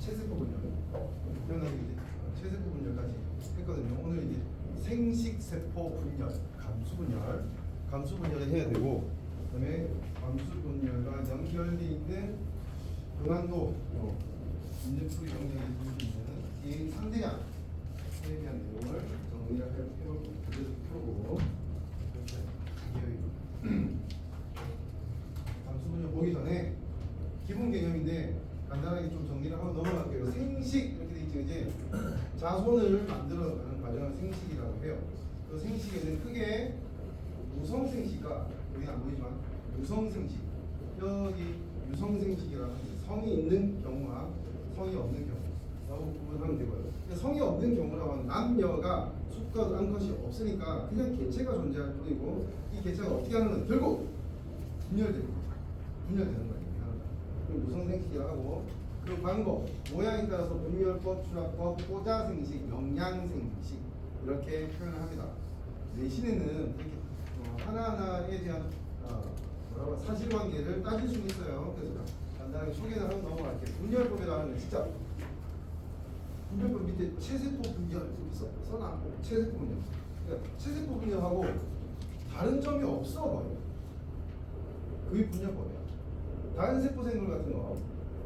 체세포 분열. 기억나게 이제 체세포 분열까지 했거든요. 오늘 이제 생식세포 분열, 감수 분열을 해야 되고, 그다음에 감수 분열과 연결돼 있는 고난도 문제풀이 영역에 볼 수 있는 이 상대량에 대한 내용을 정리를 해보고 풀어보고. 감수 분열 보기 전에 기본 개념인데 간단하게 좀 정리를 하고 넘어갈게요. 생식 이렇게 돼 있죠, 이제 자손을 만들어가는 과정을 생식이라고 해요. 그 생식에는 크게 무성생식과 여기는 안 보이지만 유성생식, 여기 유성생식이라는 성이 있는 경우와 성이 없는 경우라고 구분하면 되고요. 성이 없는 경우라고 하면 남녀가 수컷, 암컷이 없으니까 그냥 개체가 존재할 뿐이고, 이 개체가 어떻게 하는 건 결국 분열되는 거예요. 무성생식이라고 하고, 그 방법, 모양에 따라서 분열법, 출합법, 포자생식, 영양생식 이렇게 표현을 합니다. 내신에는 이렇게 하나하나에 대한 사실관계를 따질 수 있어요. 그래서 간단하게 소개를 하고 넘어갈게요. 분열법이라고 하는 건 진짜 분열법 밑에 체세포 분열 이렇게 써놨고, 체세포 분열. 그러니까 체세포 분열하고 다른 점이 없어 보여요. 그게 분열법이야. 다른 세포 생물 같은 거,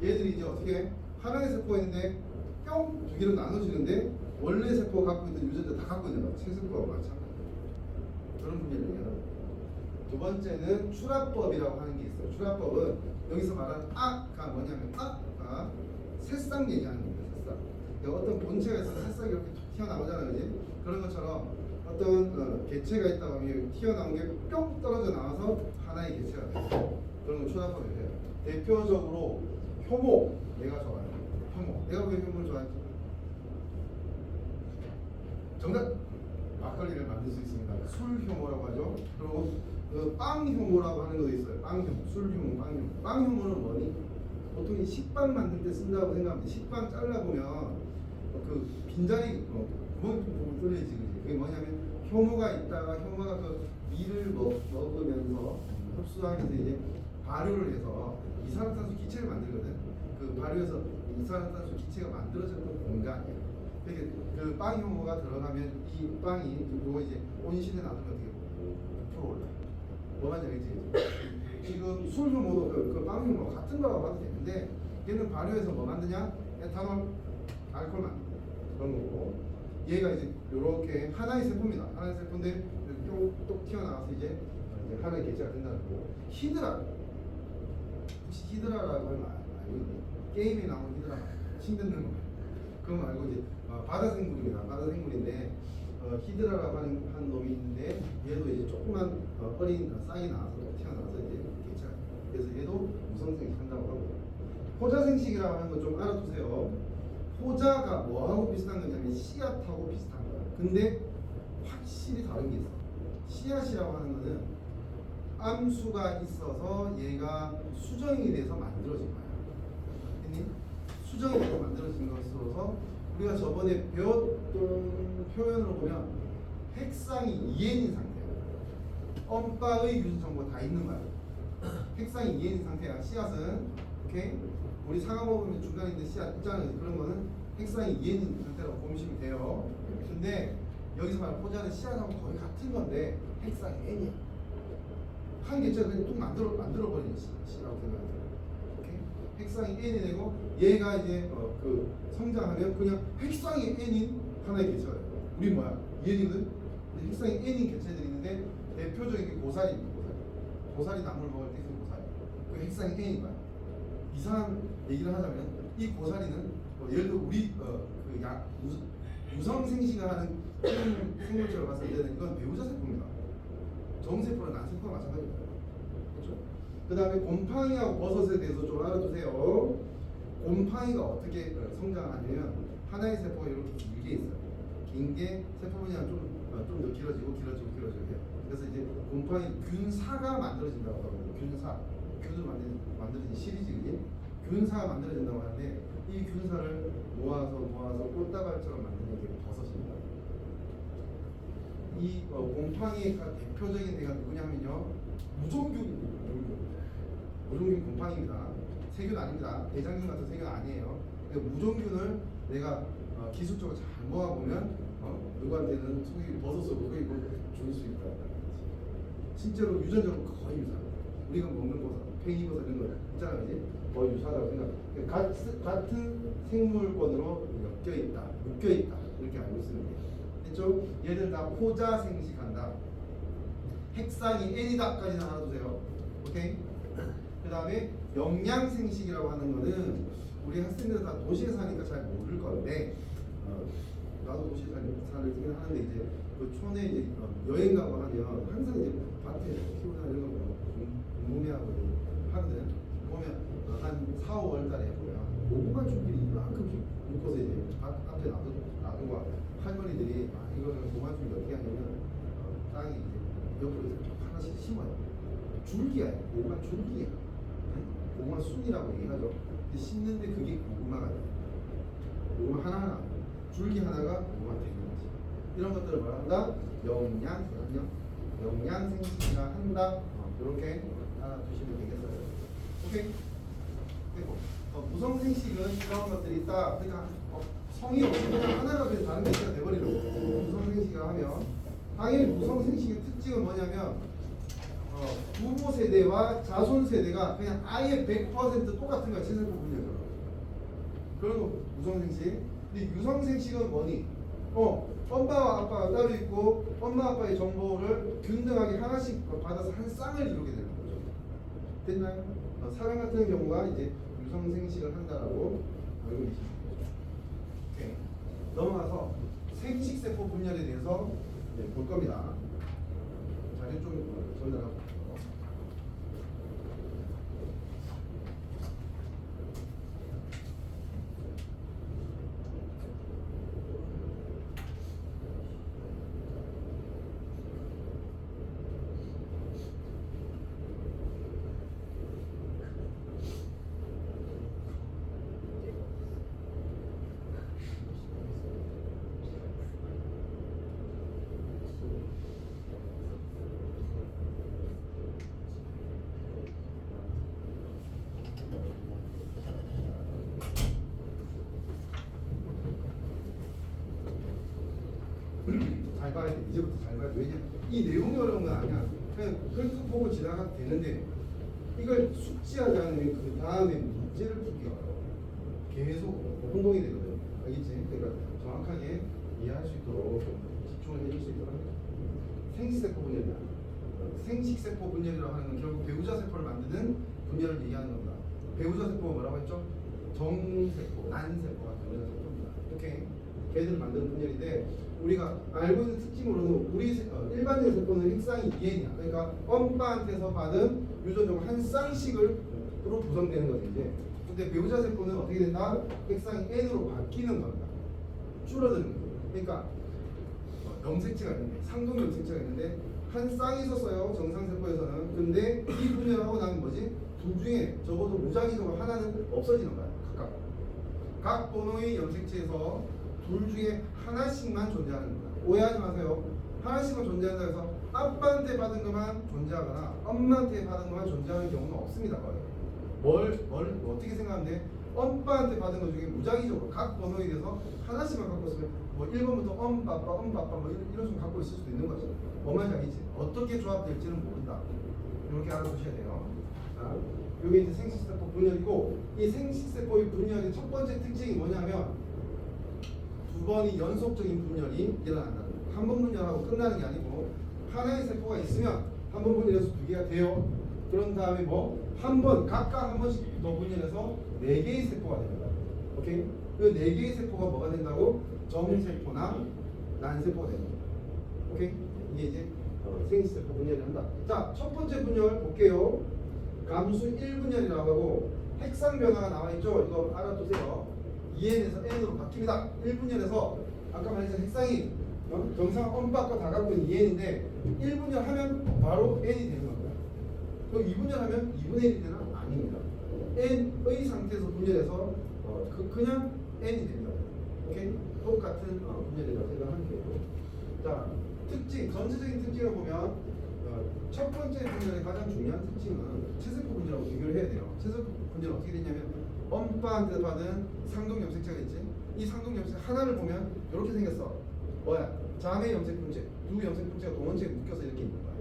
얘들이 이제 어떻게 하나의 세포인데 뿅 두 개로 나눠지는데 원래 세포가 갖고 있는 유전자 다 갖고 있는 거야. 체세포하고 마찬가지. 그런 분열을 얘기하는 거예요. 두 번째는 출합법이라고 하는 게 있어요. 출합법은 여기서 말하는 아가 뭐냐면 아가 새싹 얘기하는 겁니다. 새싹. 그러니까 어떤 본체가 있어서 새싹이 이렇게 튀어나오잖아요, 그지? 그런 것처럼 어떤 개체가 있다고 하면 튀어나온 게 뿅 떨어져 나와서 하나의 개체가 돼요. 그런 걸 출합법이에요. 대표적으로 효모, 내가 좋아해요. 효모. 내가 왜 효모를 좋아했지? 정답! 막걸리를 만들 수 있습니다. 술효모라고 하죠. 그리고 그 빵효모라고 하는 것도 있어요. 빵효모, 술효모, 빵효모. 빵효모는 뭐니? 보통 이 식빵 만들 때 쓴다고 생각하면 식빵 잘라보면 그 빈자리 구멍이 좀 뚫려지지. 그게 뭐냐면 효모가 있다가 효모가 그 밀을 먹으면서 흡수하면서 이제 발효를 해서 이산화탄소 기체를 만들거든. 그 발효해서 이산화탄소 기체가 만들어졌던 공간이에요. 그러니까 그 빵 효모가 들어가면 이 빵이 그거 이제 온실에 놔두면 어떻게 부풀어 올라. 뭐 말인지 알겠지? 지금 술 효모도 그빵 효모 같은 거라고 봐도 되는데, 얘는 발효해서 뭐 만드냐? 에탄올, 알코올 만든다. 그런 거고, 얘가 이제 요렇게 하나의 세포입니다. 하나의 세포인데 뚝뚝 튀어나와서 이제 하나의 개체가 된다는 거고. 히드라, 혹시 히드라라고 하면 알고 있니? 게임에 나오는 히드라, 신변 들고 그거 말고 이제 바다 생물입니다. 바다 생물인데 히드라라고 하는 놈이 있는데, 얘도 이제 조그만 어린 싹이 나와서 튀어나와서 이제 개체가. 그래서 얘도 무성생식 한다고 하고, 포자생식이라고 하는 거 좀 알아두세요. 포자가 뭐하고 비슷한 거냐면 씨앗하고 비슷한 거야. 근데 확실히 다른 게 있어. 씨앗이라고 하는 거는 암수가 있어서 얘가 수정이 돼서 만들어진 거야. 했니? 수정이 돼서 만들어진 것으로서 우리가 저번에 배웠던 표현으로 보면 핵상이 2n인 상태야. 엄빠의 유전 정보가 다 있는 거야. 핵상이 2n인 상태야. 씨앗은 오케이? 우리 사과 먹으면 중간에 있는 씨앗 있잖아요. 그런 거는 핵상이 2n인 상태라고 보시면 돼요. 근데 여기서 말하는 포자는 씨앗하고 거의 같은 건데 핵상이 n이야. 한 개체가 그냥 뚝 만들어버리는 씨라고 생각하세요. 오케이? 핵상이 n이 되고, 얘가 이제 그 성장하면 그냥 핵상이 n인 하나의 개체가 돼요. 우리 뭐야? 2n이거든? 핵상이 n인 개체들이 있는데 대표적인 게 고사리입니다. 고사리 나물 먹을 때 그 고사리. 그 핵상이 n인 거야. 이상한 얘기를 하자면 이 고사리는 예를 들어 우리 유성생식을 하는 생물체로 봤을 때는 이건 배우자 세포입니다. 정세포랑 난세포가 마찬가지입니다. 그렇죠? 그 다음에 곰팡이하고 버섯에 대해서 좀 알아두세요. 곰팡이가 어떻게 성장하냐면 하나의 세포가 이렇게 길게 있어요. 긴 게 세포 분야는 좀 더 길어지고 해요. 그래서 이제 곰팡이 균사가 만들어진다고 하거든요. 균을 만들어진 시리즈지. 균사가 만들어진다고 하는데, 이 균사를 모아서 꽃다발처럼 만드는 게 버섯입니다. 이 곰팡이의 대표적인 애가 누구냐면요, 무종균입니다. 무종균 곰팡이입니다. 세균 아닙니다. 대장균 같은 세균 아니에요. 무종균을 내가 기술적으로 잘 모아보면 누구한테는 속이 버섯으로 속이고 줄 수 있다. 실제로 유전적으로 거의 유사. 우리가 먹는 버섯, 팽이버섯 이런 거 있잖아, 그지? 거의 유사하다고 생각. 같은 생물권으로 엮여 있다, 묶여 있다 이렇게 알고 있으면 돼요. 됐죠? 얘들 다 포자 생식한다. 핵상이 n이다까지는 알아두세요. 오케이? 그 다음에 영양 생식이라고 하는 거는 우리 학생들은 다 도시에 사니까 잘 모를 건데 나도 도시에 살긴 하는데 이제 그 촌에 이제 여행 가고 하면 항상 이제 밭에 키우는 이런 거 궁금해하고 하거든. 보면 한 4, 5월 달에 보면 고구마 줄기를 이만큼 묶어서 이제 밭 앞에 놔두고 할머니들이 이거는 고구마 줄기 어떻게 하냐면 땅에 이제 옆으로 이렇게 하나씩 심어요. 줄기야, 고구마 줄기야. 고구마 순이라고 얘기하죠. 근데 심는데 그게 고구마가 돼요. 고구마 하나하나 줄기 하나가 고구마 되는 거지. 이런 것들을 뭐라 한다? 영양 생식이라 한다. 이렇게 알아두시면 되겠어요. 오케이? 그리고 무성 생식은 이런 것들이 있다. 그러니까 성이 없이 그냥 하나가 그냥 다른 개체가 돼버리는 거예요. 무성 생식이라 하면 당연히 무성 생식의 특징은 뭐냐면 부모 세대와 자손 세대가 그냥 아예 100% 똑같은 거야. 체세포 분열처럼. 그런 거 무성 생식. 근데 유성 생식은 뭐니? 엄마와 아빠가 따로 있고 엄마 아빠의 정보를 균등하게 하나씩 받아서 한 쌍을 이루게 되는 거죠. 됐나요? 사람 같은 경우가 이제 유성 생식을 한다라고 알고 계시면 되죠. 오케이. 넘어가서 생식세포 분열에 대해서 볼 겁니다. 자료 좀 전달하고 볼게요. 잘 봐야 돼. 이제부터 잘 봐야 돼. 왜냐? 이 내용이 어려운 건 아니야. 그냥 글 보고 지나가도 되는데 이걸 숙지하지 않으면 그 다음에 문제를 풀기 어려워. 계속 혼동이 되거든. 알겠지? 그러니까 정확하게 이해할 수 있도록 좀 집중을 해줄 수 있도록 생식세포 분열이야. 생식세포 분열이라고 하는 건 결국 배우자 세포를 만드는 분열을 얘기하는 겁니다. 배우자 세포가 뭐라고 했죠? 정세포, 난세포가 배우자 세포입니다. 오케이? 걔들 만드는 분열인데 우리가 알고 있는 특징으로는 우리 일반적인 세포는 핵상이 2N이야. 그러니까 엄마한테서 받은 유전적으로 한 쌍씩으로 구성되는 거지 이제. 근데 배우자 세포는 어떻게 된다? 핵상이 N으로 바뀌는 겁니다. 줄어드는 거예요. 그러니까 염색체가 있는데 상동 염색체가 있는데 한 쌍이 있었어요. 정상 세포에서는. 근데 이 분열하고 나면 뭐지? 둘 중에 적어도 무작위적으로 하나는 없어지는 거야. 각 번호의 염색체에서 둘 중에 하나씩만 존재하는 거야. 오해하지 마세요. 하나씩만 존재한다 해서 아빠한테 받은 것만 존재하거나 엄마한테 받은 것만 존재하는 경우는 없습니다. 뭘 어떻게 생각하면 돼? 엄마한테 받은 것 중에 무작위적으로 각 번호에 대해서 하나씩만 갖고 있으면 뭐 1번부터 엄빠빠 뭐 이런 식으로 갖고 있을 수도 있는 거죠. 뭔 말인지 알겠지? 어떻게 조합될지는 모른다. 이렇게 알아두셔야 돼요. 자, 이게 이제 생식세포 분열이고 이 생식세포의 분열의 첫 번째 특징이 뭐냐면 두 번이 연속적인 분열이 일어난다는 거예요. 한 번 분열하고 끝나는 게 아니고 하나의 세포가 있으면 한 번 분열해서 두 개가 돼요. 그런 다음에 뭐 한 번 각각 한 번씩 더 분열해서 네 개의 세포가 됩니다. 오케이? 그 네 개의 세포가 뭐가 된다고? 정세포나 난세포가 됩니다. 오케이? 이게 이제 생식세포 분열을 한다. 자, 첫 번째 분열 볼게요. 감수 1분열이라고 하고 핵상 변화가 나와 있죠. 이거 알아두세요. 2n에서 n으로 바뀝니다. 1분열에서 아까 말했던 핵상이 정상 엄박과 다 갖고 있는 2n인데 1분열 하면 바로 n이 되는 겁니다. 그럼 2분열 하면 2분의 1이 되나? 아닙니다. n의 상태에서 분열해서 그냥 n이 됩니다. 오케이? 똑같은 분열이라고 생각하면 돼요. 자, 특징, 전체적인 특징을 보면 첫 번째 분열의 가장 중요한 특징은 체세포 분열하고 비교를 해야 돼요. 체세포 분열은 어떻게 되냐면 엄빠한테 받은 상동 염색체가 있지. 이 상동 염색 하나를 보면 이렇게 생겼어. 뭐야? 자매 염색 분체, 두 염색 분체가 동원체에 묶여서 이렇게 있는 거야.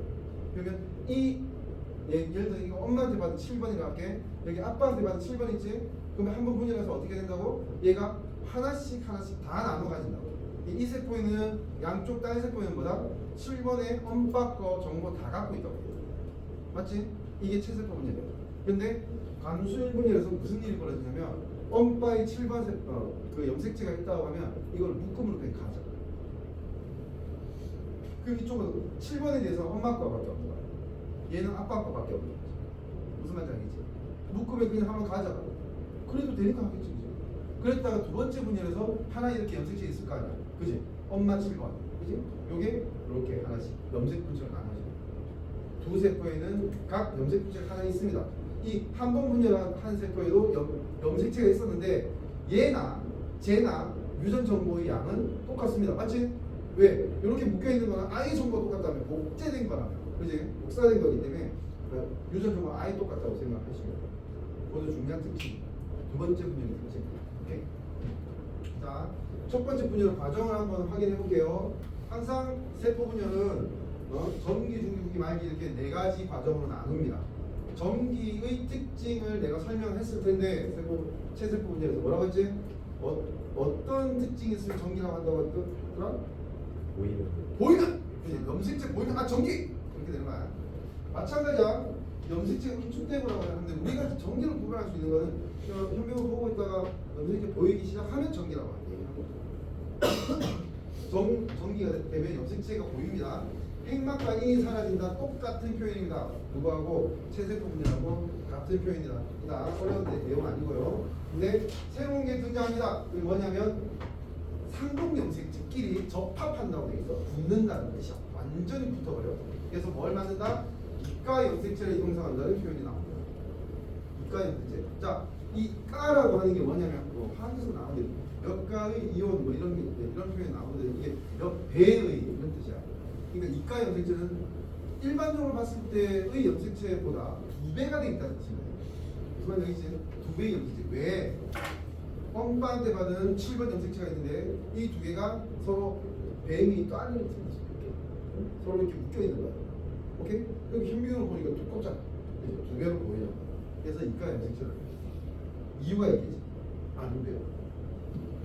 그러면 이 예를 들어 이거 엄마한테 받은 7번이라고 할게. 여기 아빠한테 받은 7번 있지. 그러면 한 번 분열해서 어떻게 된다고? 얘가 하나씩 다 나눠 가진다고. 이 세포에는 양쪽 딸 세포에는 뭐다? 7번의 엄빠 거 정보 다 갖고 있다고. 맞지? 이게 체세포 분열이야. 근데 간수일 분열에서 무슨 일이 벌어지냐면 엄빠의 7번 세포 그 염색체가 있다고 하면 이걸 묶음으로 그냥 가져. 그럼 이쪽은 7번에 대해서 엄마 거밖에 없는 거야. 얘는 아빠 거밖에 없는 거지. 무슨 말인지 알겠지? 묶으면 그냥 한번 가져가. 그래도 되니까 하겠지. 이제. 그랬다가 두 번째 분열에서 하나 이렇게 염색체 있을 거 아니야. 그지? 엄마 7번. 그지? 요게 이렇게 하나씩 염색 분체로 나눠져. 두 세포에는 각 염색 분체가 하나 있습니다. 이 한 번 분열한 한 세포에도 염색체가 있었는데 얘나 쟤나 유전 정보의 양은 똑같습니다. 맞지? 왜? 이렇게 묶여 있는 거는 아예 정보가 똑같다면 복제된 거라면, 그지? 복사된 거기 때문에 유전 정보가 아예 똑같다고 생각하시면 돼요. 그것도 중요한 특징. 두 번째 분열의 특징. 오케이. 자, 첫 번째 분열 과정을 한번 확인해 볼게요. 항상 세포 분열은 전기, 중기, 후기, 말기 이렇게 네 가지 과정으로 나눕니다. 전기의 특징을 내가 설명했을 텐데 체세포 분열에서 뭐라고 했지? 어떤 특징이 있으면 전기라고 한다고 했더라? 보이는 염색체 보이는 전기 이렇게 되는 거야. 마찬가지야. 염색체가 인축되고라고 하는데 우리가 전기를 구별할 수 있는 거는 현명을 보고 있다가 염색체 보이기 시작하면 전기라고 하는 거예요. 전기가 되면 염색체가 보입니다. 핵막과 인이 사라진다. 똑같은 표현입니다. 누구하고 체세포 분열하고 같은 표현이다. 어려운 내용 아니고요. 근데 새로운 게 등장합니다. 그게 뭐냐면 상동 염색체끼리 접합한다고 돼 있어. 붙는다는 뜻이야. 완전히 붙어버려. 그래서 뭘 만든다? 이가 염색체를 형성한다는 표현이 나옵니다. 이가 염색체. 자, 이 가라고 하는 게 뭐냐면 화학에서 나오는 몇 가의 이온 뭐 이런 표현이 나오는데 이게 몇 배의 이런 뜻이야. 그러니까 이가 염색체는 일반적으로 봤을 때의 염색체보다 2배가 돼 있다는 뜻입니다. 무슨 말인지 알겠지? 2배의 염색체. 왜? 엄빠한테 받은 7번 염색체가 있는데 이 두 개가 서로 배임이 또 아닌 서로 이렇게 묶여 있는 거야. 오케이? 여기 현미경을 보니까 두껍잖아. 두 개로 보이죠. 그래서 이가 염색체를 이유가 있겠지. 안 배워.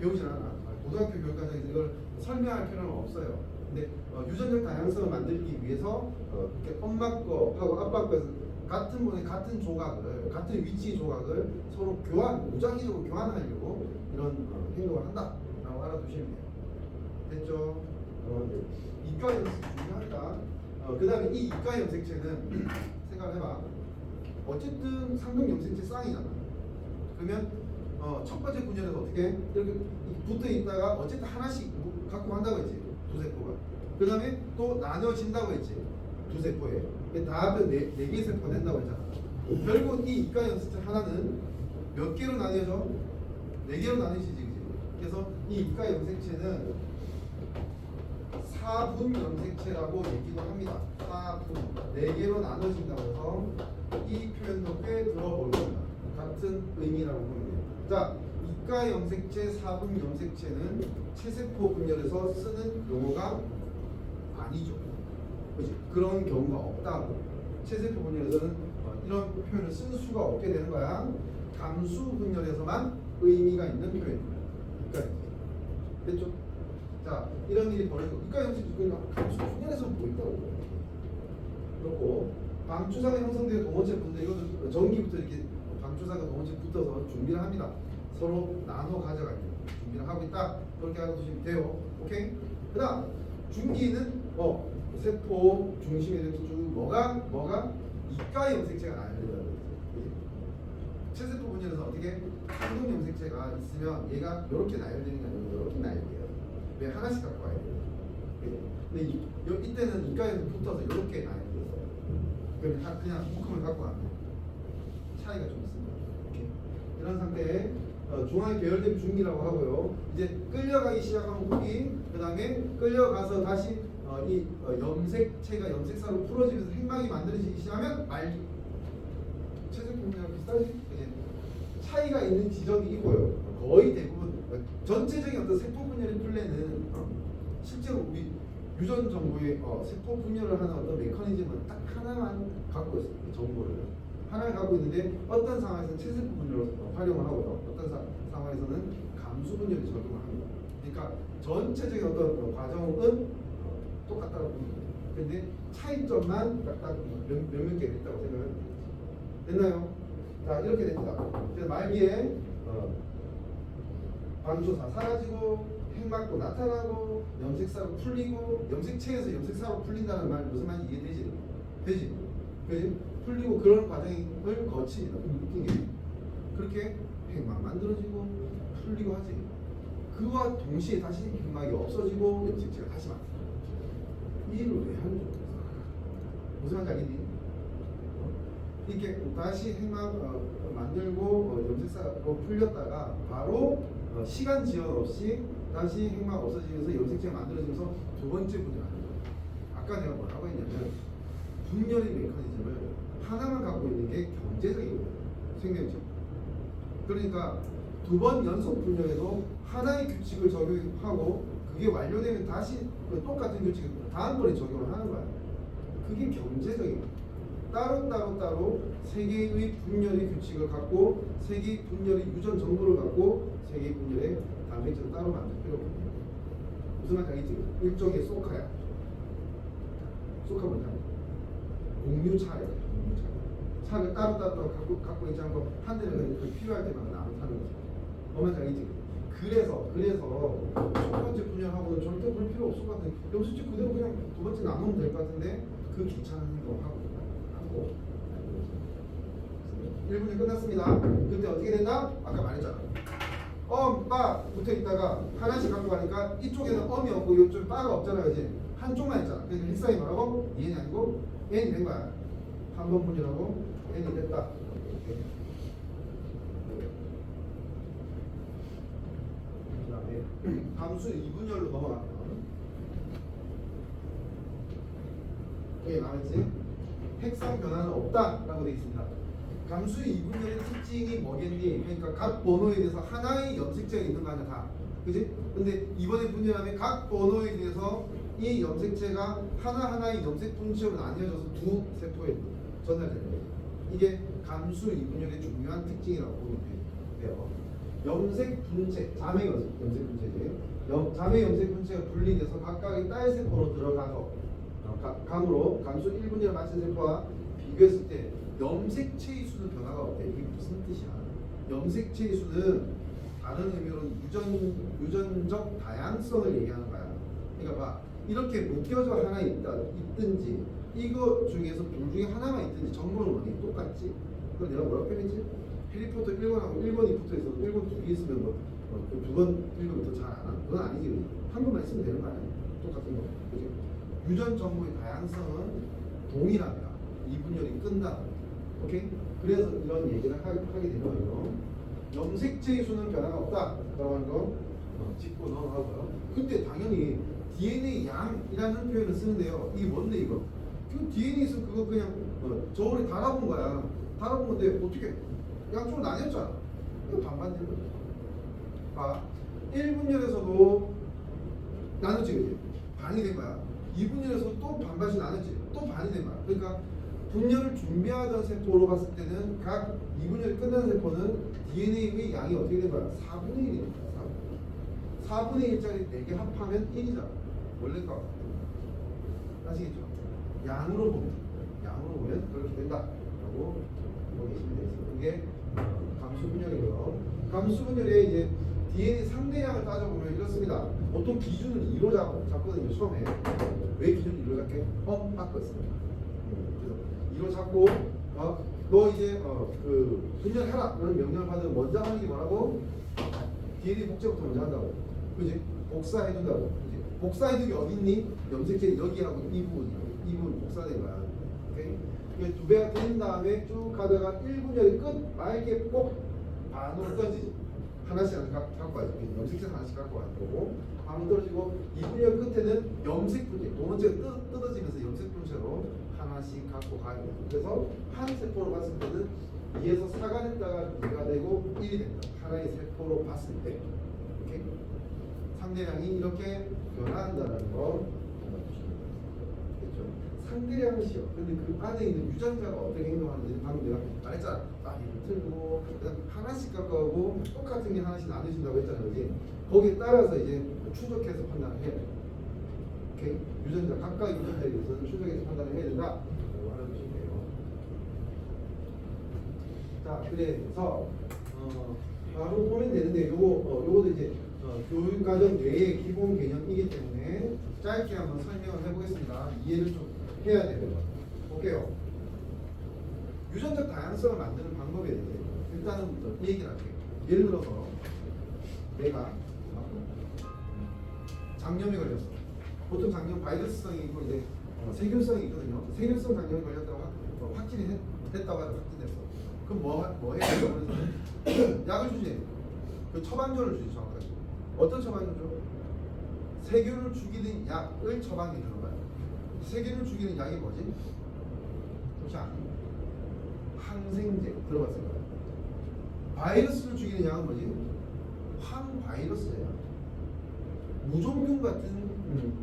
배우진 않아. 고등학교 교육과정에서 이걸 설명할 필요는 없어요. 근데 유전적 다양성을 만들기 위해서 이렇게 엄마 거하고 아빠 거 같은 분의 같은 조각을 같은 위치 조각을 서로 무작위적으로 교환하려고 이런 행동을 한다라고 알아두시면 돼요. 됐죠? 이가 염색체 중요하다. 그 다음에 이 이가 염색체는 생각해봐. 어쨌든 상동 염색체 쌍이잖아. 그러면 첫 번째 분열에서 어떻게 이렇게 붙어 있다가 어쨌든 하나씩 갖고 간다고 했지. 두 세포가. 그 다음에 또 나눠진다고 했지. 두 세포에. 다 합해 네 개의 세포가 된다고 했잖아. 결국 이 이가 염색체 하나는 몇 개로 나뉘어져? 4개로 나뉘어지지. 그치? 그래서 이 이가 염색체는 4분 염색체라고 얘기도 합니다. 4분. 4개로 나눠진다고 해서 이 표현도 꽤 들어볼 겁니다. 같은 의미라고 보면 돼요. 자, 이가 염색체, 4분 염색체는 체세포 분열에서 쓰는 용어가 아니죠. 그치? 그런 경우가 없다고. 체세포 분열에서는 이런 표현을 쓸 수가 없게 되는 거야. 감수 분열에서만 의미가 있는 표현입니다. 그러니까 됐죠? 자, 이런 일이 벌어지고 이가 염색체 감수 분열에서는 보인다고. 그렇고 방추사가 형성되어 동원체 분들 이것도 전기부터 이렇게 방추사가 동원체 붙어서 준비를 합니다. 서로 나눠 가져가기 준비를 하고 있다. 그렇게 알아두시면 돼요. 오케이? 그다음 중기는 세포 중심에 이렇게 쭉 뭐가 이가 염색체가 나야 된다는 거지. 체세포 분열에서 어떻게 상동 염색체가 있으면 얘가 이렇게 나열되는 게 아니고 이렇게 나열돼요. 왜 하나씩 갖고 와야 돼요. 근데 이때는 이가에서 붙어서 이렇게 나열돼서 그냥 묶음을 갖고 가는 차이가 좀 있습니다. 이렇게. 이런 상태에 중앙에 계열된 중기라고 하고요. 이제 끌려가기 시작하면 후기, 그 다음에 끌려가서 다시 이 염색체가 염색사로 풀어지면서 핵막이 만들어지기 시작하면 말기. 체세포 분열이랑 비슷하지? 차이가 있는 지점이 있고요. 거의 대부분 전체적인 어떤 세포 분열의 플랜은 실제로 우리 유전 정보의 세포 분열을 하는 어떤 메커니즘은 딱 하나만 갖고 있어요. 이 정보를 하나를 갖고 있는데 어떤 상황에서는 체세포 분열을 활용을 하고요. 어떤 상황에서는 감수 분열을 적용을 합니다. 그러니까 전체적인 어떤 과정은 똑같다고 봅니다. 근데 차이점만 딱 몇몇 개 있다고 생각하면 됐나요? 자, 이렇게 됩니다. 그래서 말기에 방조사 사라지고 핵막도 나타나고 염색사로 풀리고 염색체에서 염색사로 풀린다는 말 무슨 말인지 이해되지? 되지? 그지? 풀리고 그런 과정을 거칩니다. 웃긴 게 그렇게 핵막 만들어지고 풀리고 하지. 그와 동시에 다시 핵막이 없어지고 염색체가 다시 만들어져. 이 일을 왜 하는지 모르겠어. 무슨 말인지 알겠니? 이렇게 다시 핵막 만들고 염색사로 풀렸다가 바로 시간 지연 없이 다시 핵막 없어지면서 염색체가 만들어지면서 두 번째 분열하는 거예요. 아까 내가 뭐라고 했냐면 분열의 메커니즘을 하나만 갖고 있는 게 경제적이거든요. 생명체. 그러니까 두 번 연속 분열에도 하나의 규칙을 적용하고 그게 완료되면 다시 그 똑같은 규칙을 다음번에 적용을 하는 거야. 그게 경제적인 거야. 따로 세 개의 분열의 규칙을 갖고 세 개의 분열의 유전 정보를 갖고 세 개의 분열의 단백질을 따로 만들 필요가 없네요. 무슨 말인지 알겠지? 일종의 소카야. 소카 뭔지 알아? 공유차야. 공유차. 차를 따로 갖고 있지 않고 한 대는 그 필요할 때마다 나눠 타는 거지. 뭔 말인지 알겠지? 그래서 첫 번째 분열하고는 절대 그럴 필요 없을 것 같은데 염색체 그대로 그냥 두 번째 나누면 될 것 같은데 그 귀찮은 행동하고 1분이 끝났습니다. 그때 어떻게 된다? 아까 말했잖아. 빠 붙어 있다가 하나씩 갖고 가니까 이쪽에는 엄이 없고 이쪽 빠가 없잖아, 그지? 한쪽만 있잖아. 그래서 일상이 뭐라고? n이 아니고 n이 된 거야. 한 번 분열하고 n이 됐다. 그다음에 함수 2분열로 넘어가면 여기 나와있지? 핵상 변화는 없다라고 되어 있습니다. 감수의 2분열의 특징이 뭐겠니? 그러니까 각 번호에 대해서 하나의 염색체가 있는 거 아니야 다. 그지? 근데 이번에 분열하면 각 번호에 대해서 이 염색체가 하나하나의 염색 분체로 나뉘어져서 두 세포에 전달되는 거예요. 이게 감수 2분열의 중요한 특징이라고 보면 돼요. 염색 분체, 자매 염색 분체지. 자매 염색 분체가 분리돼서 각각의 딸 세포로 들어가서 감으로 감수 1분열을 마친 세포와 비교했을 때 염색체의 수는 변화가 없대. 이게 무슨 뜻이야? 염색체의 수는 다른 의미로 유전적 다양성을 얘기하는 거야. 그러니까 봐, 이렇게 묶여져 하나 있든지 이거 중에서 둘 중에 하나만 있든지 정보는 원이 똑같지. 그럼 내가 뭐라고 표현했지? 해리포터 1권하고 1권이 붙어있어도 1권 두 개 있으면 두 번 읽으면 더 잘 아나? 그건 아니지. 한 번만 있으면 되는 거 아니야? 똑같은 거. 그치? 유전 정보의 다양성은 동일합니다. 이 분열이 끝나. 오케이? 그래서 이런 얘기를 하게 되는 거예요. 염색체의 수는 변화가 없다라고 하는 거 짚고 넘어가고요. 근데 당연히 DNA 양이라는 표현을 쓰는데요. 이게 뭔데 이거? 지금 DNA에서 그거 그냥 저울에 달아본 거야. 달아본 건데 어떻게 양쪽으로 나뉘었잖아. 이거 반반 된 거죠. 봐, 1분열에서도 나눴지, 그지? 반이 된 거야. 2분열에서 또 반반씩 나눴지, 또 반이 된 거야. 그러니까 분열을 준비하던 세포로 봤을 때는 각 2분열이 끝난 세포는 DNA의 양이 어떻게 된 거야? 4분의 1이 된 거야. 4분의 1짜리 4개 합하면 1이잖아. 원래 거. 아시겠죠? 양으로 보면 그렇게 된다라고 보고 계시면 되겠습니다. 이게 감수 분열이고요. 감수 분열의 이제 DNA 상대량을 따져보면 이렇습니다. 보통 기준을 2로 잡거든요. 처음에. 왜 기준을 2로 잡게? 바꿨습니다. 그래서 2로 잡고 너 이제 그 분열해라 라는 명령을 받으면 먼저 하는 게 뭐라고? DNA 복제부터 먼저 한다고. 그지? 복사해준다고. 그지? 복사해둔 게 어디 있니? 염색체 여기하고 이 부분이야. 이 부분 복사된 거야. 오케이? 이게 두 배가 된 다음에 쭉 가다가 1분열이 끝 말게 꼭 반으로 떠지지. 하나씩 갖고 와야지. 염색체 하나씩 갖고 와야 되고 반으로 떨어지고 2분열 끝에는 염색 분체, 두 번째가 뜯어지면서 염색 분체로 하나씩 갖고 가야 돼요. 그래서 한 세포로 봤을 때는 2에서 4가 됐다가 2가 되고 1이 된다. 하나의 세포로 봤을 때. 오케이? 상대량이 이렇게 변화한다는 거 알아두시면 되겠죠. 상대량은 쉬워. 근데 그 안에 있는 유전자가 어떻게 행동하는지 방금 내가 말했잖아. 이를 틀고 하나씩 깎아오고 똑같은 게 하나씩 나누신다고 했잖아. 그지? 거기에 따라서 이제 추적해서 판단을 해야 돼. 오케이? 유전자 각각의 유전자에 대해서는 추적해서 판단을 해야 된다. 이거 알아두시면 돼요. 자, 그래서 바로 보면 되는데 요거도 이제 교육과정 외의 기본 개념이기 때문에 짧게 한번 설명을 해보겠습니다. 이해를 좀 해야 돼요. 볼게요. 유전적 다양성을 만드는 방법에 대해 일단은 이 얘기를 할게요. 예를 들어서 내가 장염이 걸렸어. 보통 장염 바이러스성이 있고 이제 세균성이 있거든요. 세균성 장염이 걸렸다고 확진이 됐다고 하죠. 확진됐어. 그럼 뭐 해야 돼요? 그래서 약을 주지. 그 처방전을 주지 정확하게. 어떤 처방을 줘? 세균을 죽이는 약을 처방해 주는 거야. 세균을 죽이는 약이 뭐지? 자, 항생제 들어봤을 거야. 바이러스를 죽이는 약은 뭐지? 항바이러스야. 무종균 같은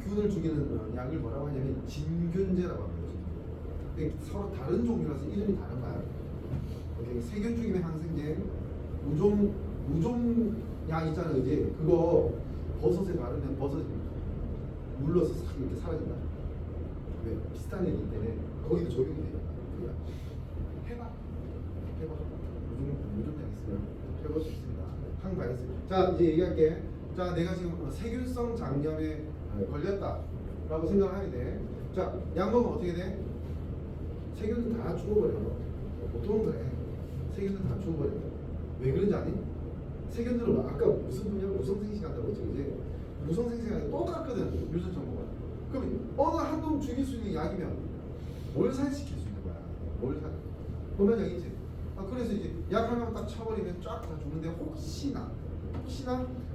균을 죽이는 약을 뭐라고 하냐면 진균제라고 합니다. 근데 서로 다른 종류라서 이름이 다른 거야. 세균 죽이는 항생제, 무종약 있잖아, 그지? 그거 버섯에 바르면 버섯이 물러서 싹 이렇게 사라진다. 왜? 비슷한 얘기기 때문에 거기도 적용이 돼요. 그냥 해봐. 무종약 있으면 해볼 수 있습니다. 항바이러스. 자, 이제 얘기할게. 자, 내가 지금 세균성 장염에 걸렸다라고 생각하면 돼. 자, 약 먹으면 어떻게 돼? 세균들 다 죽어버려. 보통은 그래. 세균들 다 죽어버려. 왜 그런지 아니? 세균들은 아까 무슨 분야 무성생식한다고 했지, 그지? 무성생식하고 똑같거든, 유전 정보가. 그럼 어느 한 놈 죽일 수 있는 약이면 뭘 살시킬 수 있는 거야? 뭘 살? 보면 여기지. 그래서 이제 약 하나만 딱 쳐버리면 쫙 다 죽는데 혹시나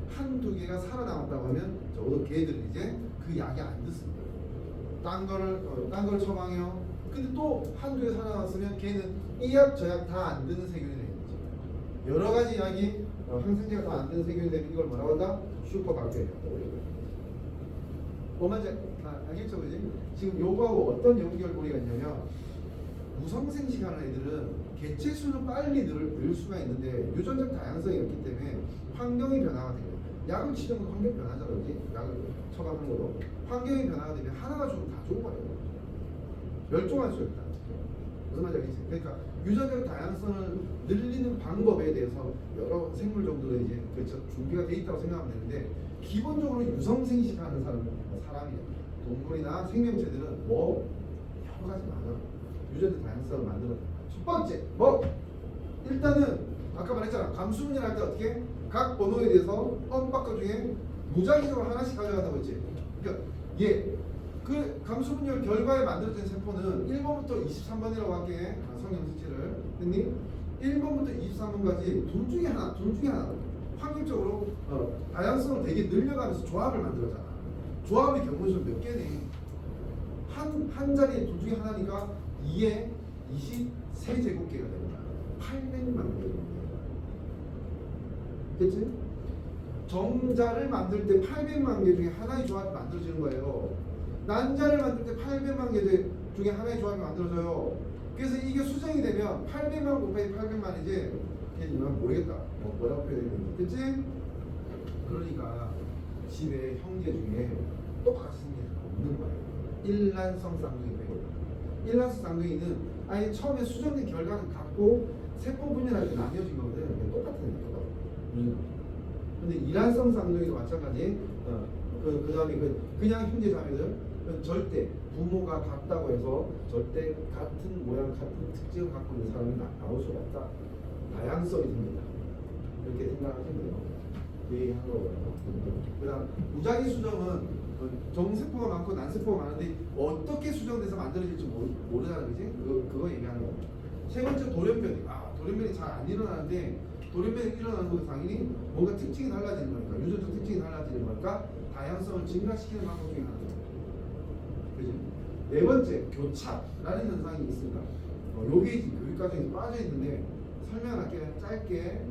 한두 개가 살아남았다고 하면 적어도 걔들은 이제 그 약이 안 듣습니다. 딴 걸 처방해요. 근데 또 한두 개 살아남았으면 걔는 이 약 저 약 다 안 드는 세균이 되는 거죠. 여러 가지 약이 항생제가 다 안 드는 세균이 되면 이걸 뭐라고 한다? 슈퍼박테리아. 뭐만지 알겠죠, 그지? 지금 요거하고 어떤 연결고리가 있냐면 무성생식하는 애들은 개체수는 빨리 늘 수가 있는데 유전적 다양성이 없기 때문에 환경이 변화가 돼요. 약을 치는 건 환경 변화잖아, 그지? 약을 처방하는 것도 환경이 변화가 되면 하나가 죽으면 다 죽어버려요. 멸종할 수 있다. 무슨 말인지 알겠지? 그러니까 유전적 다양성을 늘리는 방법에 대해서 여러 생물 종들은 이제 그렇죠, 준비가 돼 있다고 생각하면 되는데 기본적으로 유성생식하는 사람이 동물이나 생명체들은 뭐 여러 가지 많아. 유전적 다양성을 만들어. 첫 번째 일단은 아까 말했잖아. 감수분열 할 때 어떻게 각 번호에 대해서 엄박과 중에 무작위적으로 하나씩 가져간다고 했지. 그러니까 그 감수분열 결과에 만들어진 세포는 1번부터 23번이라고 할게. 성형 수치를 했니? 1번부터 23번까지 둘 중에 하나 확률적으로 다양성을 되게 늘려가면서 조합을 만들어잖아. 조합의 경우는 몇 개네? 한 자리에 둘 중에 하나니까 2에 23제곱개가 되는 거야. 800만 개. 그치? 정자를 만들 때 800만 개 중에 하나의 조합이 만들어지는 거예요. 난자를 만들 때 800만 개 중에 하나의 조합이 만들어져요. 그래서 이게 수정이 되면 800만 곱하기 800만이지. 걔는 모르겠다. 뭐라고 표현했는지. 그치? 그러니까 집에 형제 중에 똑같이 생긴 사람 없는 거예요. 일란성 쌍둥이 빼고. 일란성 쌍둥이는 아예 처음에 수정된 결과는 같고 세포 분열할 때 나뉘어진 거거든. 똑같은 거거든. 근데 일란성 쌍둥이도 마찬가지. 그 다음에 그냥 형제 자매들 절대 부모가 같다고 해서 절대 같은 모양 같은 특징을 갖고 있는 사람이 나올 수가 없다. 다양성이 생긴다. 이렇게 생각하시면 돼요. 그 얘기 하는 거고요. 그 다음 무작위 수정은 정세포가 많고 난세포가 많은데 어떻게 수정돼서 만들어질지 모르잖아, 그지? 그거 얘기하는 거. 세 번째 돌연변이. 돌연변이 잘 안 일어나는데 돌연변이 일어나는 것도 당연히 뭔가 특징이 달라지는 거니까 유전적 특징이 달라지는 거니까 다양성을 증가시키는 방법 중에 하나죠. 그지? 네 번째 교차라는 현상이 있습니다. 요게 교육과정에 빠져 있는데 설명할게 짧게.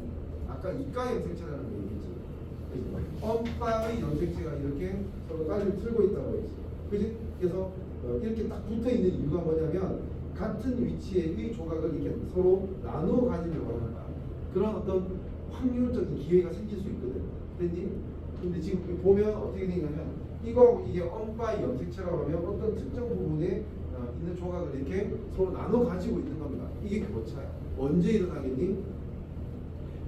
아까 이가 염색체라는 거 얘기했지. 엄빠의 염색체가 이렇게 서로 다리를 틀고 있다고 했지. 그지? 그래서 이렇게 딱 붙어 있는 이유가 뭐냐면 같은 위치의 조각을 이렇게 서로 나누어 가지려고 하는 거야. 그런 어떤 확률적인 기회가 생길 수 있거든. 됐니? 근데 지금 보면 어떻게 되냐면 이거 이게 엄빠의 염색체라고 하면 어떤 특정 부분에 있는 조각을 이렇게 서로 나눠 가지고 있는 겁니다. 이게 교차야. 언제 일어나겠니?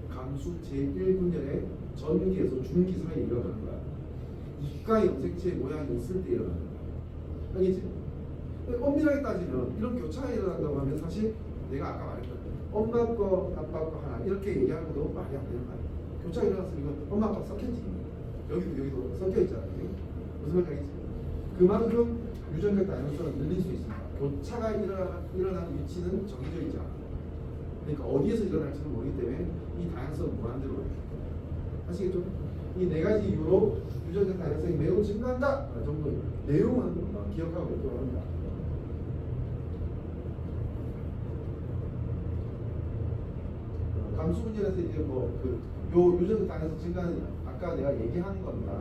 감수 제1분열의 전기에서 중기 사이에 일어나는 거야. 이가 염색체의 모양이 있을 때 일어나는 거야. 알겠지? 엄밀하게 따지면 이런 교차가 일어난다고 하면 사실 내가 아까 말했던 엄마 거 아빠 거 하나 이렇게 얘기하는 것도 말이 안 되는 거야. 교차가 일어났으면 엄마 아빠 섞였지. 여기도 섞여 있잖아. 무슨 말인지 알겠지? 그만큼 유전자 다양성을 늘릴 수 있습니다. 교차가 일어나는 위치는 정해져 있지 않아. 그러니까 어디에서 일어날지는 모르기 때문에 이 다양성은 무한대로 아시겠죠? 이 네 가지 이유로 유전자 다양성이 매우 증가한다 정도 내용은 기억하고 있도록 합니다. 감수분열에서 이제 요 유전자 다양성 증가는 아까 내가 얘기한 겁니다.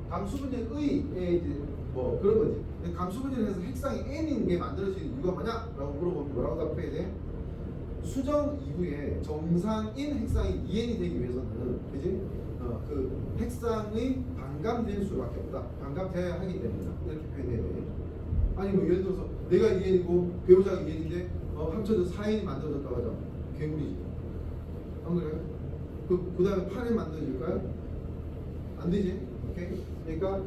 감수분열의 이제 그런 거지. 감수분열에서 핵상이 n인 게 만들어지는 이유가 뭐냐라고 물어보면 뭐라고 답해야 돼? 수정 이후에 정상인 핵상이 2n이 되기 위해서는 그지? 그 핵상의 반감될 수밖에 없다. 반감돼야 하기 때문이다. 이렇게 표현해야 돼. 아니 뭐 예를 들어서 내가 2n이고 배우자가 2n인데 합쳐서 4n이 만들어졌다고 하자. 괴물이지. 안 그래요? 그 다음에 8이 만들어질까요? 안 되지. 오케이? 그러니까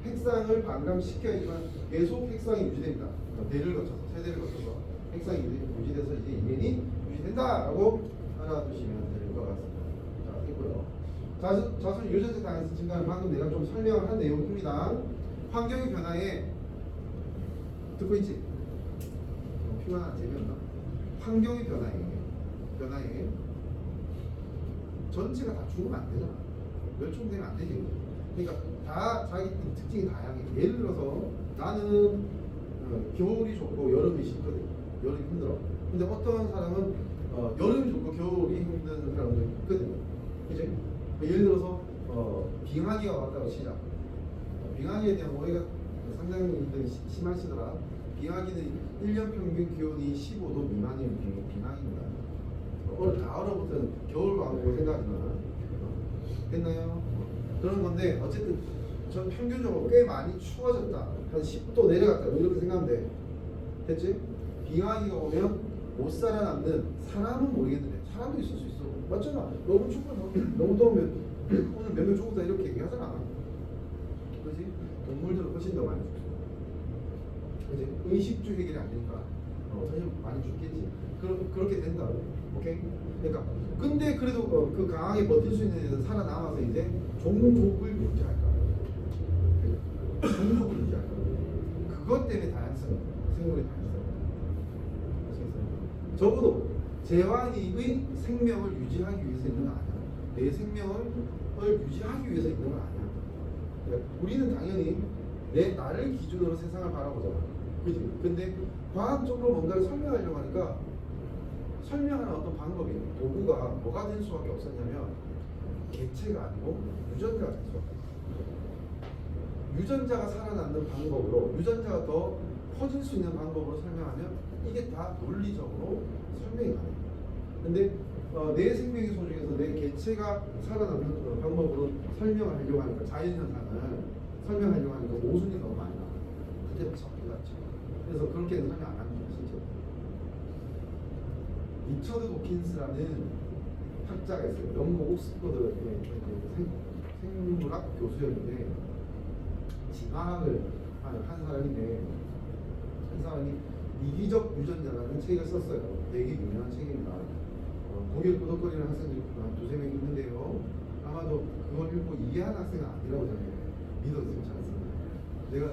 핵상을 반감시켜야지만 계속 핵상이 유지됩니다. 대를 거쳐서 세대를 거쳐서 핵상이 유지돼서 이제 2n이 유지된다라고 알아두시면 될 것 같습니다. 자, 됐고요. 자수 유전자 다양성 증가는 방금 내가 좀 설명을 한 내용입니다. 환경의 변화에 듣고 있지? 피곤한 재미없나? 환경의 변화에 전체가 다 죽으면 안 되잖아. 멸종되면 안 되지. 그러니까 다 자기 특징이 다양해. 예를 들어서 나는 겨울이 좋고 여름이 싫거든. 여름이 힘들어. 근데 어떤 사람은 여름이 좋고 겨울이 힘든 사람도 있거든. 그치? 예를 들어서 빙하기가 왔다고 치자. 빙하기에 대한 오해가 상당히 심하시더라. 빙하기는 1년 평균 기온이 15도 미만이면 빙하기입니다. 다 얼어붙은 겨울방학이라고 생각하지만 됐나요? 그런 건데 어쨌든 전 평균적으로 꽤 많이 추워졌다. 한 10도 내려갔다. 이렇게 생각하면 돼. 됐지? 빙하기가 오면 못 살아남는 사람은 모르겠는데 사람도 있을 수 있어. 맞잖아. 너무 춥고 너무 더우면 오늘 몇 명 죽었다 이렇게 얘기하잖아. 그렇지? 동물들은 훨씬 더 많이 죽어. 그렇지? 의식주 해결이 안 되니까 사실 많이 죽겠지. 그렇게 된다. 오케이? 그러니까 근데 그래도 그 강하게 버틸 수 있는 애들 살아남아서 이제 종족을 유지할 거야. 종족을 유지할 거야. 그것 때문에 다양성, 생물의 다양성. 적어도 제왕이의 생명을 유지하기 위해서 있는 건 아니야. 내 생명을 유지하기 위해서 있는 건 아니야. 그러니까 우리는 당연히 나를 기준으로 세상을 바라보잖아. 그지? 근데 과학적으로 뭔가를 설명하려고 하니까 설명하는 어떤 방법이 도구가 뭐가 될 수밖에 없었냐면 개체가 아니고 유전자가 될 수밖에 없어요. 유전자가 살아남는 방법으로 유전자가 더 퍼질 수 있는 방법으로 설명하면 이게 다 논리적으로 설명이 가능해요. 근데 내 생명의 소중에서 내 개체가 살아남는 방법으로 설명을 하려고 하니까 자연현상을 설명하려고 하니까 모순이 너무 많이 나와요. 그때부터 잡혀갔죠. 그래서 그렇게는 설명 안 합니다. 진짜. 리처드 도킨스라는 학자가 있어요. 영국 옥스퍼드 생물학 교수였는데 진화학을 한 사람인데 한 사람이 이기적 유전자라는 책을 썼어요. 되게 유명한 책입니다. 거기에 구독거리는 학생들이 한 두세 명 있는데요. 아마도 그걸 읽고 이해한 학생은 아니라고 저는 믿어지지 않습니다. 내가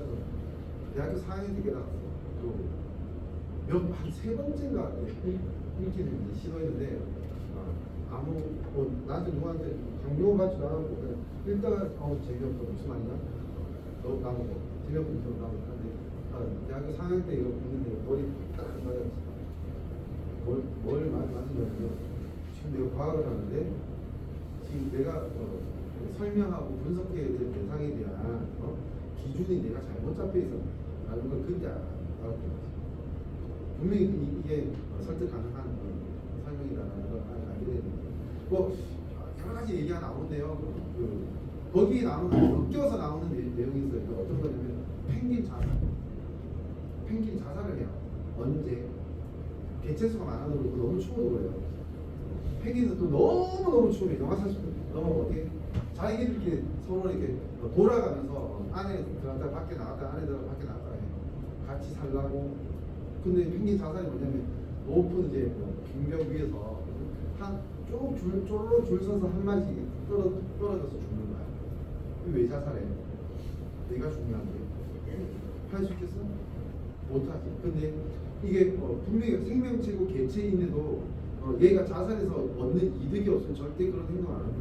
대학교 4학년 때 깨달았어. 한 세 번째인가 읽기를 시도했는데 나한테 누구한테 강요 받지도 않았고 그냥 읽다가 재미없어 무슨 말이냐? 너 나보고 재미없는 너 나보고 하는데 대학교 4학년 때 이거 읽는데 머리 딱 맞았지. 뭘 만들냐면 지금 내가 과학을 하는데 지금 내가 설명하고 분석해야 될 대상에 대한 기준이 내가 잘못 잡혀 있었다는 걸 그때 알았던 거지. 분명히 이게 설득 가능한 설명이라는 걸 알게 되는데 뭐 여러 가지 얘기가 나오는데요. 거기에 나오는 엮여서 나오는 내용이 있어요. 어떤 거냐면 펭귄 자살을 해요. 언제? 개체수가 많아도 그렇고 너무 추워도 그래요. 펭귄은 또 너무 추우면 영하 40도 넘어가 어떻게? 자기들끼리 서로 이렇게 돌아가면서 안에 들어갔다 밖에 나갔다 안에 들어갔다 밖에 나갔다 해요. 같이 살라고. 근데 펭귄 자살이 뭐냐면 높은 이제 빙벽 위에서 쫄로 줄 서서 한 마리씩 떨어져서 죽는 거야. 왜 자살해? 내가 중요한데 할 수 있겠어? 못하지. 근데 이게 분명히 생명체고 개체인데도 얘가 자살해서 얻는 이득이 없으면 절대 그런 행동 안 하고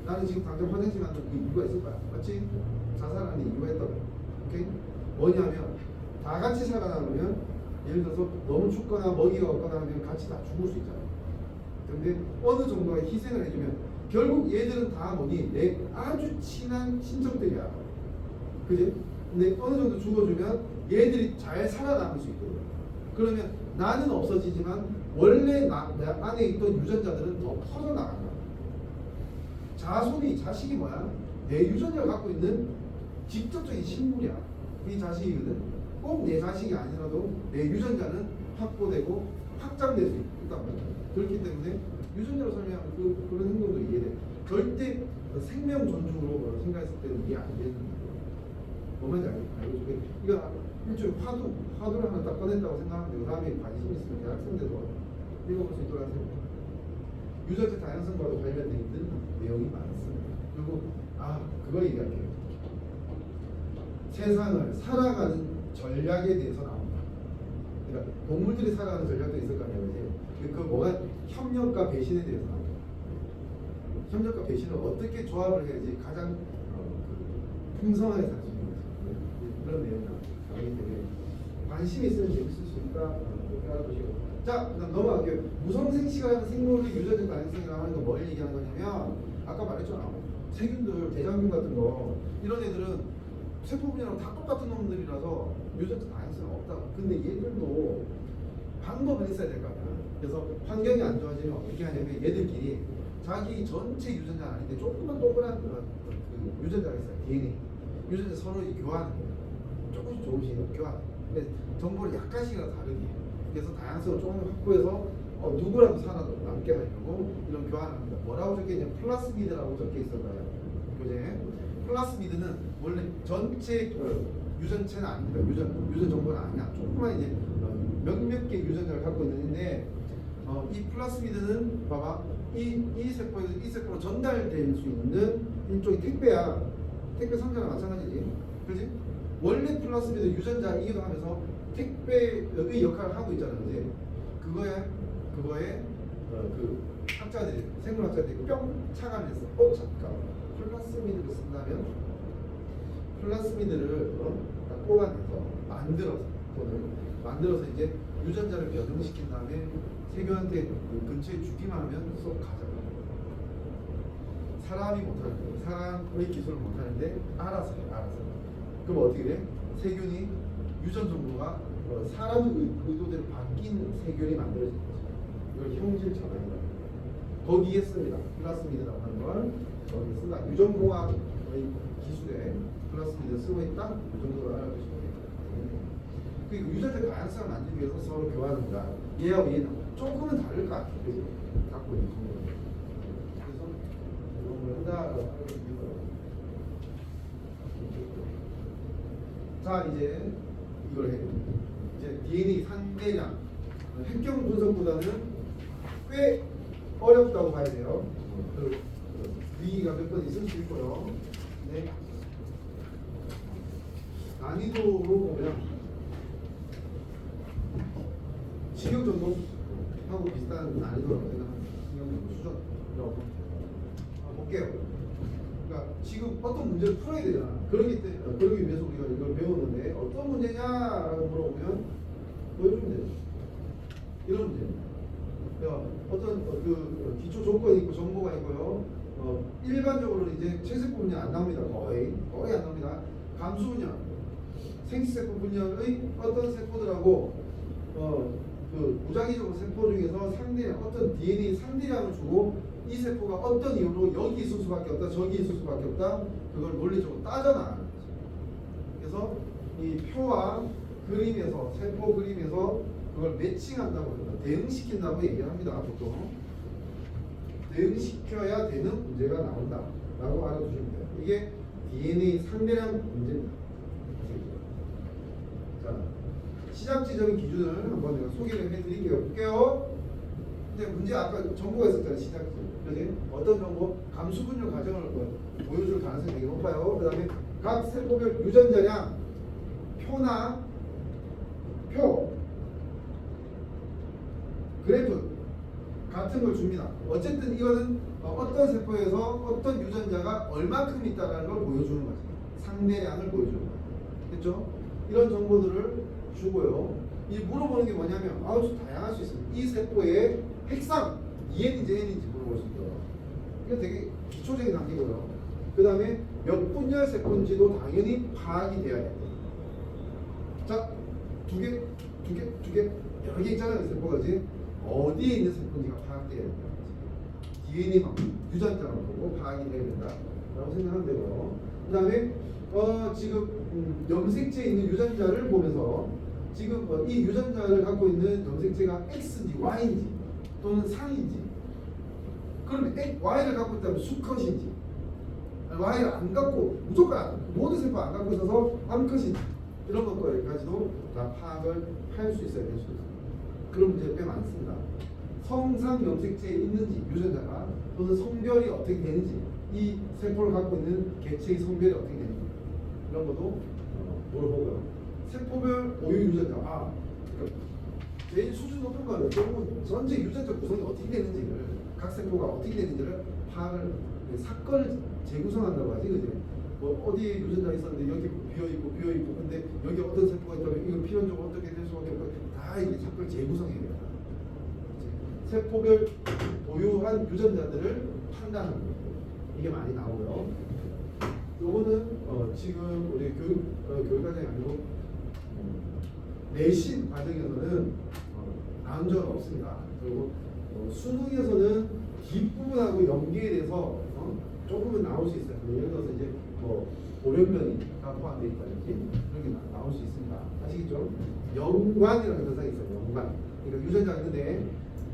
나는 지금 당장 화장실 가는 그 이유가 있을 거야. 맞지? 자살하는 이유가 있다고. 오케이? 뭐냐면 다 같이 살아남으면 예를 들어서 너무 춥거나 먹이가 없거나 하면 같이 다 죽을 수 있잖아. 근데 어느 정도의 희생을 해주면 결국 얘들은 다 뭐니? 내 아주 친한 친척들이야. 그지? 근데 어느 정도 죽어주면 얘들이 잘 살아남을 수 있거든. 그러면 나는 없어지지만 원래 내 안에 있던 유전자들은 더 퍼져나간다. 자식이 뭐야? 내 유전자가 갖고 있는 직접적인 식물이야. 이 자식이거든. 꼭 내 자식이 아니라도 내 유전자는 확보되고 확장될 수 있단 말이야. 그렇기 때문에 유전자로 설명하면 그런 행동도 이해돼. 절대 생명 존중으로 생각했을 때는 이해 안 되는 거예요. 뭔지 알고 있어요? 이거 일종의 화두를 하나 딱 꺼냈다고 생각하면 되고 다음에 관심 있으면 대학생들도 읽어볼 수 있도록 하세요. 유전자 다양성과도 관련되어 있는 내용이 많습니다. 그리고 그거 얘기할게요. 세상을 살아가는 전략에 대해서 나옵니다. 그러니까 동물들이 살아가는 전략도 있을 거 아니에요. 그 뭐가 협력과 배신에 대해서 나옵니다. 협력과 배신을 어떻게 조합을 해야지 가장 풍성하게 살 수 있는 그런 내용이 나오기 때문에 관심이 있으면 재밌을 수 있다. 알아보시고. 자, 그다음 넘어갈게요. 무성생식을 하는 생물의 유전자 다양성이라고 하는 건 뭘 얘기하는 거냐면 아까 말했잖아. 세균들, 대장균 같은 거 이런 애들은 세포분이랑 다 똑같은 놈들이라서 유전자 다양성이 없다고. 근데 얘들도 방법은 있어야 될 거 아니야. 그래서 환경이 안 좋아지면 어떻게 하냐면 얘들끼리 자기 전체 유전자는 아닌데 조금만 동그란 그 유전자가 있어요. DNA. 유전자 서로 교환하는 거예요. 조금씩 교환. 근데 정보를 약간씩이라도 다르게 해요. 그래서 다양성을 조금 확보해서 누구라도 살아남게 하려고 이런 교환을 합니다. 뭐라고 적혀있냐면 플라스미드라고 적혀있어요. 교재. 플라스미드는 원래 전체 유전체는 아닙니다. 유전 정보는 아니야. 조금만 이제 몇몇 개 유전자를 갖고 있는데 이 플라스미드는 봐봐 이 세포에서 이 세포로 전달될 수 있는 일종의 택배야. 택배 상자랑 마찬가지지. 그렇지? 원래 플라스미드 유전자이기도 하면서 택배의 역할을 하고 있잖아. 그지? 그거에 그 학자들이 생물학자들이 뿅 착안했어. 잠깐. 플라스미드를 쓴다면 플라스미드를 딱 뽑아내서 만들어서 이제 유전자를 변형시킨 다음에 세균한테 그 근처에 주기만 하면 쏙 가져가. 사람이 못하는 거예요. 사람의 기술을 못하는데 알아서 해. 그럼 어떻게 돼? 세균이 유전 정보가 사람의 의도대로 바뀐 세균이 만들어진 거죠. 이걸 형질 전환이라고 합니다. 거기에 씁니다. 플라스미드라고 하는 걸 거기 쓴다. 유전공학의 기술에 플라스미드 쓰고 있다. 이 정도로 알아두시면 됩니다. 그 유전자 다양성을 만들기 위해서 서로 교환합니다. 얘하고 얘는 조금은 다를 것 같아요. 그죠? 갖고 있는 정보는. 그래서 이런 걸 한다라고 하는 자, 이제 이걸 해요. 이제 DNA 산대량 획경 분석보다는 꽤 어렵다고 봐야 돼요. 위기가 몇 번 있을 수 있고요. 네. 난이도로 보면 식욕전공하고 비슷한 난이도라고 생각합니다. 식욕전공 수준이라고 보면 볼게요. 그러니까 지금 어떤 문제를 풀어야 되잖아. 그러기 위해서 우리가 이걸 배우는데 어떤 문제냐라고 물어보면 보여주면 되죠. 이런 문제. 어떤 기초 조건이 있고 정보가 있고요. 일반적으로 이제 체세포 분열 안 나옵니다. 거의 안 나옵니다. 감수 분열, 생체세포 분열의 어떤 세포들하고 무작위적으로 세포 중에서 상대량 어떤 DNA 상대량을 주고 이 세포가 어떤 이유로 여기 있을 수밖에 없다, 저기 있을 수밖에 없다, 그걸 논리적으로 따져나가는 거죠. 그래서 이 표와 그림에서 세포 그림에서 그걸 매칭한다고 합니다. 대응시킨다고 얘기합니다. 보통 대응시켜야 되는 문제가 나온다라고 알아두시면 돼요. 이게 DNA 상대량 문제입니다. 자, 시작지적인 기준을 한번 제가 소개를 해드릴게요. 볼게요. 근데 문제 아까 정보가 있었잖아요. 시작지. 그지? 어떤 정보? 감수분열 과정을 보여줄 가능성이 되게 높아요. 그 다음에 각 세포별 유전자량 표나 그래프 같은 걸 줍니다. 어쨌든 이거는 어떤 세포에서 어떤 유전자가 얼마큼 있다는 걸 보여주는 거죠. 상대량을 보여주는 거예요. 됐죠? 이런 정보들을 주고요. 이 물어보는 게 뭐냐면 아주 다양할 수 있습니다. 이 세포의 핵상 EN인지 N인지 물어볼 수 있어요. 이거 되게 기초적인 단계고요. 그 다음에 몇 분열 세포인지도 당연히 파악이 돼야 돼요. 자, 두 개 여러 개 있잖아요. 세포가지 어디에 있는 세포인지가 파악돼야 된다. DNA만 유전자만 보고 파악이 돼야 된다라고 생각하면 되고요. 그 다음에 지금 염색체에 있는 유전자를 보면서 지금 이 유전자를 갖고 있는 염색체가 X인지 Y인지 또는 상인지, 그러면 Y를 갖고 있다면 수컷인지, Y를 안 갖고 무조건 모든 세포 안 갖고 있어서 암컷인지, 이런 것까지도 다 파악을 할 수 있어야 될 수 있습니다. 그런 문제가 꽤 많습니다. 성상 염색체에 있는지 유전자가, 또는 성별이 어떻게 되는지, 이 세포를 갖고 있는 개체의 성별이 어떻게 되는지, 이런 것도 물어보고요. 세포별 보유 유전자, 제일 수준 높은 거는 결국은 전체 유전자 구성이 어떻게 되는지를, 각 세포가 어떻게 되는지를 파악을, 사건을 재구성한다고 하지, 그지? 어디에 유전자가 있었는데 여기 비어있고 근데 여기 어떤 세포가 있다면 이건 필연적으로 어떻게 될 수밖에 없고, 다 이게 사건을 재구성해야 돼요. 세포별 보유한 유전자들을 판단하는 거예요. 이게 많이 나오고요. 요거는 지금 우리 교육과정이 아니고 내신 과정에서는 나온 적은 없습니다. 그리고 수능에서는 뒷부분하고 연계에 대해서 조금은 나올 수 있어요. 예를 들어서 이제 보련면이가 포함되어 있다든지 그런 게 나올 수 있습니다. 아시겠죠? 연관이라는 현상이 있어요. 연관. 그러니까 유전자가 있는데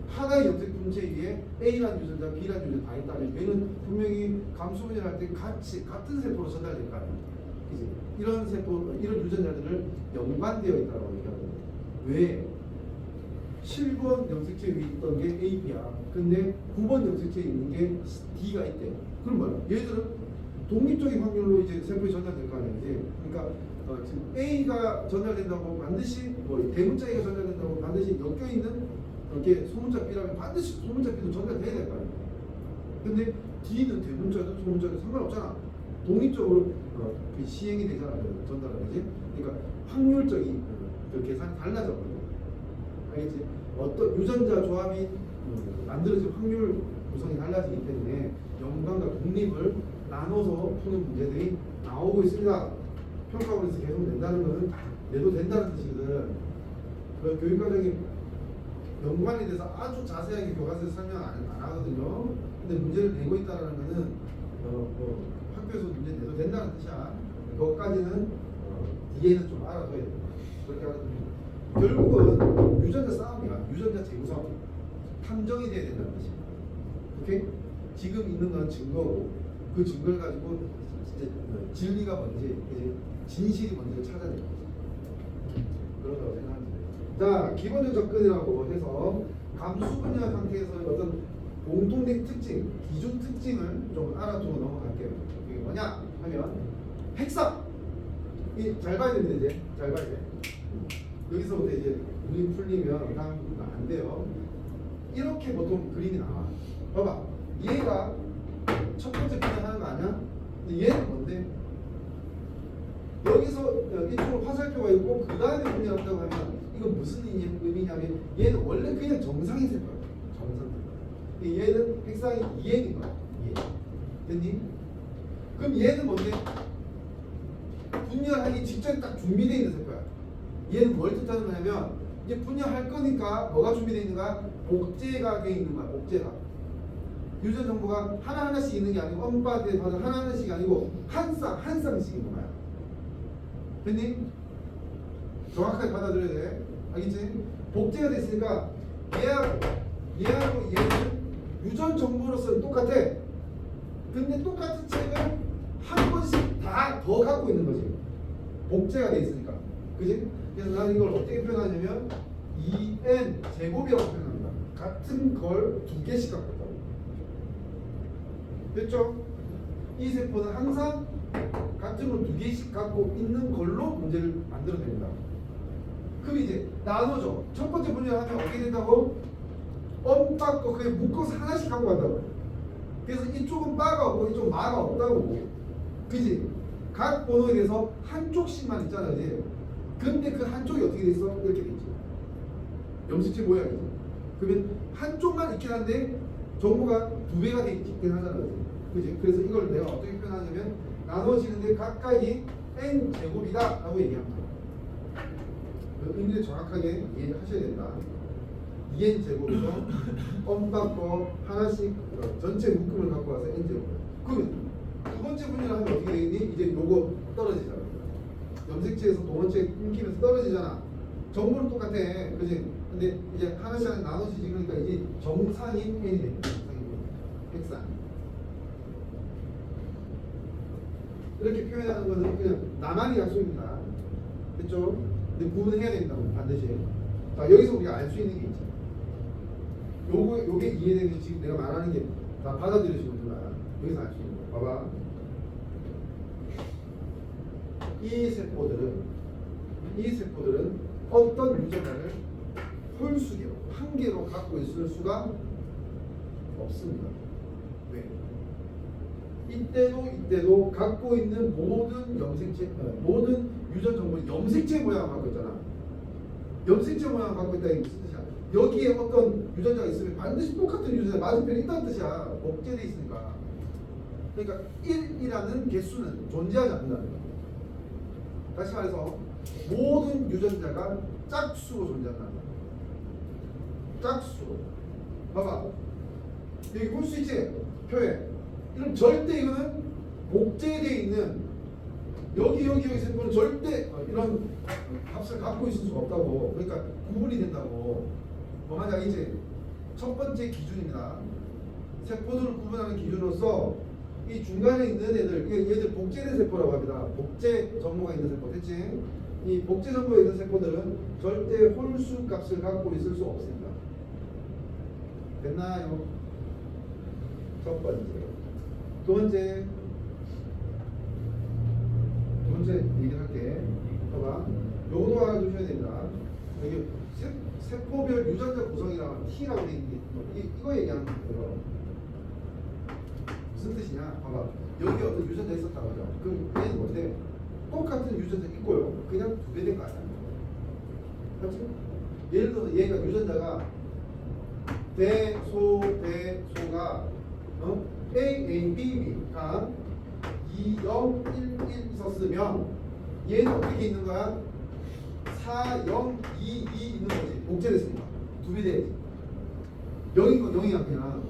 하나의 염색 분체 위에 A라는 유전자, B라는 유전자 다 있다면 얘는 분명히 감수분열할 때 같은 세포로 전달될 거 아니에요. 그치? 이런 세포, 이런 유전자들을 연관되어 있다고 얘기하거든요. 왜? 7번 염색체 위에 있던 게 A, B야. 근데 9번 염색체에 있는 게 D가 있대. 그럼 뭐야? 얘들은 독립적인 확률로 이제 세포에 전달될 거 아니에요. 그러니까 지금 A가 전달된다고 반드시 대문자 A가 전달된다고 반드시 엮여 있는 이렇게 소문자 B라면 반드시 소문자 B도 전달돼야 될 거 아니에요. 근데 D는 대문자든 소문자든 상관없잖아. 독립적으로 시행이 되잖아. 전달하지. 그러니까 확률적인 그 계산이 달라졌거든요. 알겠지? 어떤 유전자 조합이 만들어진 확률 구성이 달라지기 때문에 연관과 독립을 나눠서 푸는 문제들이 나오고 있습니다. 평가원에서 계속 낸다는 것은 내도 된다는 뜻이거든. 그 교육과정이 연관에 대해서 아주 자세하게 교과서에서 설명 안 하거든요. 근데 문제를 내고 있다는 것은 학교에서 문제 내도 된다는 뜻이야. 그것까지는 뒤에는 좀 알아둬야 돼. 그렇게 알아두면 결국은 유전자 싸움이야. 유전자 재구성 탐정이 돼야 된다는 뜻이야. 오케이? 지금 있는 건 증거고 그 증거를 가지고 진짜 진리가 뭔지, 진실이 뭔지를 찾아내는 거지. 그렇다고 생각합니다. 자, 기본적 접근이라고 해서 감수분열 상태에서 어떤 공통된 특징, 기준 특징을 좀 알아두고 넘어갈게요. 이게 뭐냐 하면 핵상. 잘 봐야 됩니다. 이제 잘 봐야 돼. 여기서부터 이제 문이 풀리면 다음 안 돼요. 이렇게 보통 그림이 나와. 봐봐. 얘가 첫 번째 분열하는 거 아니야? 근데 얘는 뭔데? 여기서 이쪽으로 화살표가 있고 그 다음에 분열한다고 하면 이건 무슨 의미냐면 얘는 원래 그냥 정상의 세포야. 얘는 핵상이 2n인 거야. 2n. 됐니? 그럼 얘는 뭔데? 분열하기 직전에 딱 준비되어 있는 세포야. 얘는 뭘 뜻하는 거냐면 이제 분열할 거니까 뭐가 준비되어 있는 거야? 복제가 되어 있는 거야. 복제가. 유전 정보가 하나하나씩 있는 게 아니고 엄빠한테 받은 하나하나씩이 아니고 한 쌍씩 있는 거야. 됐니? 정확하게 받아들여야 돼. 알겠지? 복제가 됐으니까 얘하고 얘는 유전 정보로서는 똑같아. 근데 똑같은 책을 한 번씩 다 더 갖고 있는 거지. 복제가 돼 있으니까. 그지? 그래서 나는 이걸 어떻게 표현하냐면 2n 제곱이라고 표현합니다. 같은 걸 두 개씩 갖고 있다고. 됐죠? 이 세포는 항상 같은 걸 두 개씩 갖고 있는 걸로 문제를 만들어냅니다. 그럼 이제 나눠줘. 첫 번째 분열하면 어떻게 된다고? 엄빠고 그게 묶어서 하나씩 갖고 간다고. 그래서 이쪽은 빠가 없고 이쪽은 마가 없다고. 그지? 각 번호에 대해서 한쪽씩만 있잖아. 그지? 근데 그 한쪽이 어떻게 돼 있어? 이렇게 돼 있지. 염색체 모양이지. 그러면 한쪽만 있긴 한데 정보가 두 배가 돼 있긴 하잖아. 그지? 그래서 이걸 내가 어떻게 표현하냐면 나눠지는데 각각이 n 제곱이다 라고 얘기합니다. 그 의미를 정확하게 이해하셔야 된다. 2n 제곱에서 엄박거 하나씩 전체 묶음을 갖고 와서 n 제곱. 그러면 두 번째 분열을 하면 어떻게 되겠니? 이제 요거 떨어지잖아. 염색체에서 두 번째 끊기면서 떨어지잖아. 정보는 똑같아. 그지? 근데 이제 하나씩 나눠지지. 그러니까 이제 정상인 n이 됩니다. 핵상. 이렇게 표현하는 것은 그냥 나만의 약속입니다. 됐죠? 근데 구분해야 된다고 반드시. 자, 여기서 우리가 알 수 있는 게 있죠. 요게 이해되는 지금 내가 말하는 게 다 받아들여지는 거야. 여기서 알 수 있는 거. 봐봐. 이 세포들은 어떤 유전자를 홀수개로 한 개로 갖고 있을 수가 없습니다. 왜? 이때도 갖고 있는 모든 모든 유전 정보는 염색체 모양을 갖고 있잖아. 염색체 모양을 갖고 있다. 이게 무슨 뜻이야? 여기에 어떤 유전자가 있으면 반드시 똑같은 유전자 맞은편에 있다는 뜻이야. 복제돼 있으니까. 그러니까 1이라는 개수는 존재하지 않는다는 거야. 다시 말해서 모든 유전자가 짝수로 존재한다는 거야. 짝수로. 봐봐. 여기 볼 수 있지? 표에. 그럼 절대 이거는 복제되어 있는 여기 세포는 절대 이런 값을 갖고 있을 수가 없다고. 그러니까 구분이 된다고. 뭐 하자 이제 첫 번째 기준입니다. 세포들을 구분하는 기준으로서 이 중간에 있는 얘들 복제된 세포라고 합니다. 복제 정보가 있는 세포. 됐지? 이 복제 정보가 있는 세포들은 절대 홀수 값을 갖고 있을 수 없습니다. 됐나요? 첫 번째. 두 번째 얘기를 할게. 봐봐. 요거도 알아두셔야 됩니다. 여기 세포별 유전자 구성이라고 T라고 되어 있는 게 이거 얘기하는 거예요. 무슨 뜻이냐? 봐봐. 여기 어떤 유전자 있었다고 하죠. 그럼 얘는 뭔데? 똑같은 유전자 있고요. 그냥 두 배 된 거 아니야? 그렇지? 예를 들어서 얘가 유전자가 대소가 A, B, B가 2, 0, 1, 1 있었으면 얘는 어떻게 있는 거야? 4, 0, 2, 2 있는 거지. 복제됐으니까. 두 배 돼야지. 0인 건 0이야 그냥.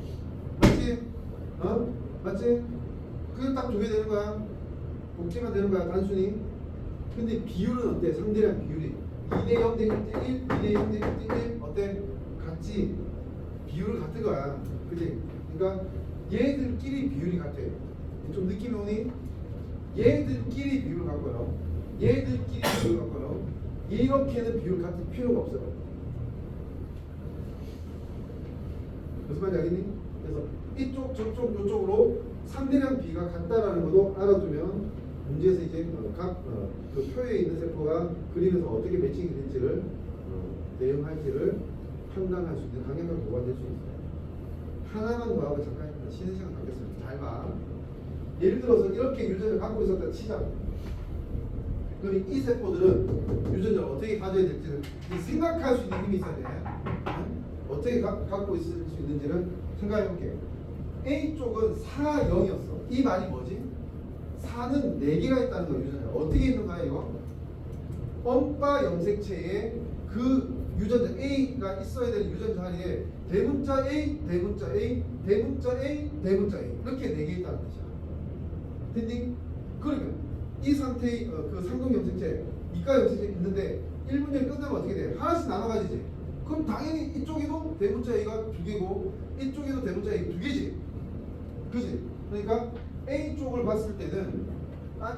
맞지? 맞지? 그게 딱 두 배 되는 거야. 복제만 되는 거야 단순히. 근데 비율은 어때? 상대량 비율이 2대 0 대 1대 1, 2대 0 대 1대 1 어때? 같지? 비율은 같은 거야. 그치? 그러니까 얘들끼리 비율이 같아. 좀 느낌이 오니? 얘들끼리 비율을 갖고요. 얘들끼리 비율을 갖고요. 이렇게는 비율 같을 필요가 없어요. 무슨 말인지 알겠니? 그래서 이쪽 저쪽 요쪽으로 상대량 비가 같다라는 것도 알아두면 문제에서 이제 그 표에 있는 세포가 그림에서 어떻게 매칭이 될지를 대응할지를 판단할 수 있는 강력한 도구가 될 수 있어요. 하나만 더 하고 잠깐 쉬는 시간 갖겠습니다. 잘 봐. 예를 들어서 이렇게 유전자를 갖고 있었다 치자. 그럼 이 세포들은 유전자를 어떻게 가져야 될지를 생각할 수 있는 힘이 있어야 돼. 어떻게 갖고 있을 수 있는지를 생각해 볼게요. A 쪽은 4, 0이었어. 이 말이 뭐지? 4는 4개가 있다는 거 유전자. 어떻게 있는 거야 이거? 엄바 염색체에 그 유전자 A가 있어야 되는 유전자 자리에 대문자 A, 대문자 A, 대문자 A, 대문자 A 이렇게 4개 있다는 뜻이야. 됐니? 그러면 이 상태의 그 상동 염색체, 이가 염색체 있는데 1분열 끝나면 어떻게 돼? 하나씩 나눠가지지. 그럼 당연히 이쪽에도 대문자 A가 2개고 이쪽에도 대문자 A 2개지. 그지? 그러니까 A 쪽을 봤을 때는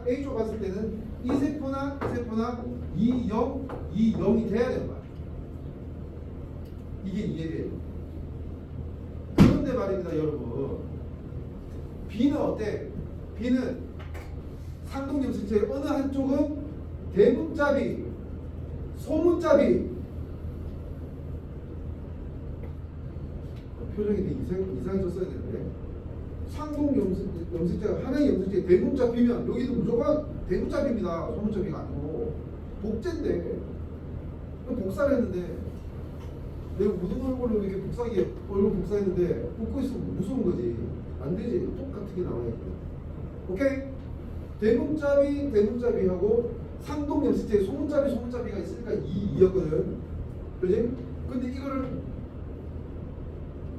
A 쪽 봤을 때는 이 세포나 이 세포나 2, 0, 2, 0이 돼야 되는 거야. 이게 이해돼요. 그런데 말입니다, 여러분. B는 어때? B는 상동 염색체의 어느 한쪽은 대문자 B, 소문자 B. 표정이 되게 이상해졌어야 되는데. 상동 염색체가 하나의 염색체 대문자 B면 여기도 무조건 대문자 B입니다. 소문자 B가 아니고 복제인데 복사를 했는데 내가 묻은 얼굴로 이렇게 복사하게 얼굴 복사했는데 웃고 있으면 무서운 거지. 안 되지. 똑같은 게 나와야지. 오케이? 대문자 B, 대문자 B하고 상동 염색체에 소문자 B, 소문자 B가 있으니까 2였거든. 그지? 근데 이거를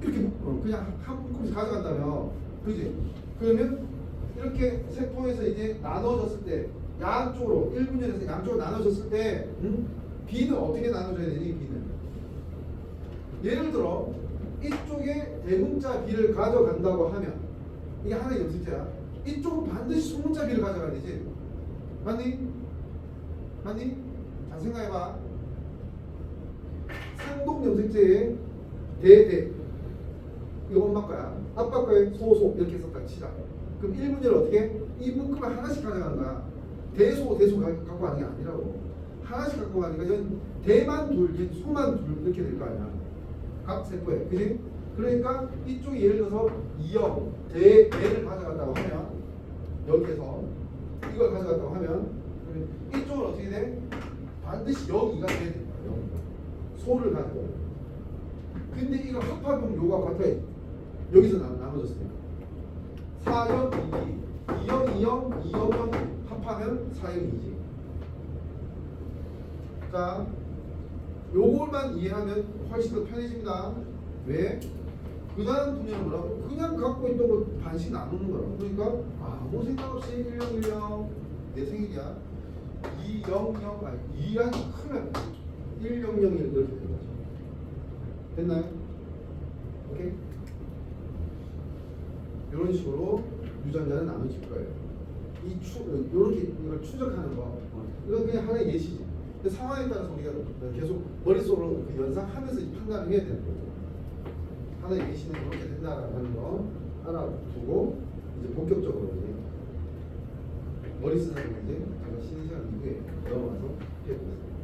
이렇게 그냥 한 묶음씩 가져간다면, 그지? 그러면 이렇게 세포에서 이제 나눠졌을 때 양쪽으로 1분열에서 양쪽으로 나눠졌을 때 B는 어떻게 나눠져야 되니? B는 예를 들어 이쪽에 대문자 B를 가져간다고 하면 이게 하나의 염색체야. 이쪽은 반드시 소문자 B를 가져가야 되지. 맞니? 맞니? 잘 생각해봐. 상동 염색체의 대대 이거 엄마 거야. 아빠 거에 소소 이렇게 썼다 치자. 그럼 1분열 어떻게? 이 묶음을 하나씩 가져가는 거야. 대소 갖고 가는 게 아니라고. 하나씩 갖고 가니까 연 대만 둘, 소만 둘 이렇게 될 거 아니야. 각 세포에. 그지? 그러니까 이쪽이 예를 들어서 2형 대를 가져간다고 하면 여기에서 이걸 가져갔다고 하면 이쪽은 어떻게 돼? 반드시 0, 2가 돼야 된다. 0. 소를 가지고. 근데 이거 합하면 요가 같아. 여기서 나눠졌으니까 4형 2, 2형 2형 2형 0 합하면 4형 2지. 자, 요걸만 이해하면 훨씬 더 편해집니다. 왜? 그 다음 분야는 뭐라고? 그냥 갖고 있던 거 반씩 나누는 거라고. 그러니까 아무 생각 없이 1010 내 생일이야. 200 아니 2랑 크면 1001 이렇게 되는 거죠. 됐나요? 오케이? 이런 식으로 유전자는 나눠질 거예요. 이렇게 이걸 추적하는 거. 이건 그냥 하나의 예시지. 근데 상황에 따라서 우리가 계속 머릿속으로 그 연상하면서 판단을 해야 되는 거죠. 하나의 예시는 이렇게 된다라는 거 알아두고 이제 본격적으로 이제 머리 쓰는 거 이제 제가 쉬는 시간 이후에 넘어가서 해보겠습니다.